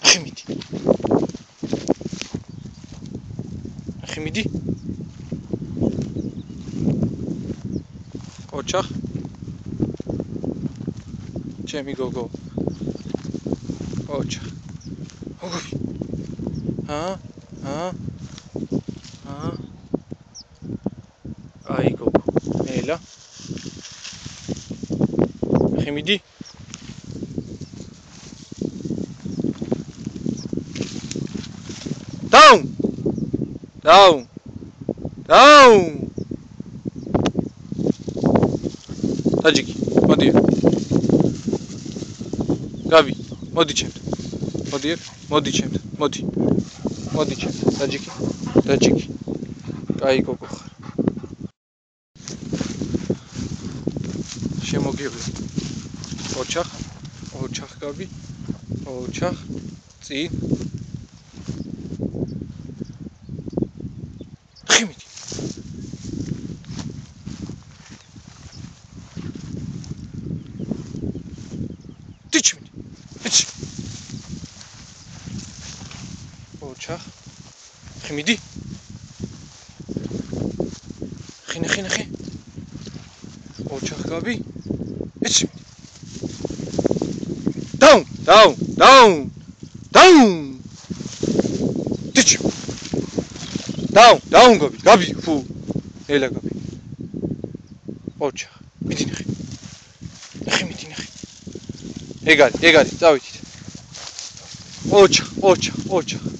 ხიმიდი. ხიმიდი. ოჩახ. ჩემი გოგო. ოჩახ. ოგოი. აი გოგო. ელა. ხიმიდი. Down! Tajiki, modi. Gabi, modi çemt. Modi çemt. Modi çemt. Tajiki. Ay gogo. Შემოგივლე. ოჩახ Gabi. ოჩახ. წინ. ხიმიდი. დიჩმიდი. ეჩი. ოჩახ. ხიმიდი. ხინახი. ოჩახ Gabi. ეჩი. Down. დიჩ. Down Gabi. Фу. ელა Gabi. ოჩახ. მიდინახი. მიდინახი. ეგარი, წავიდით. ოჩახ.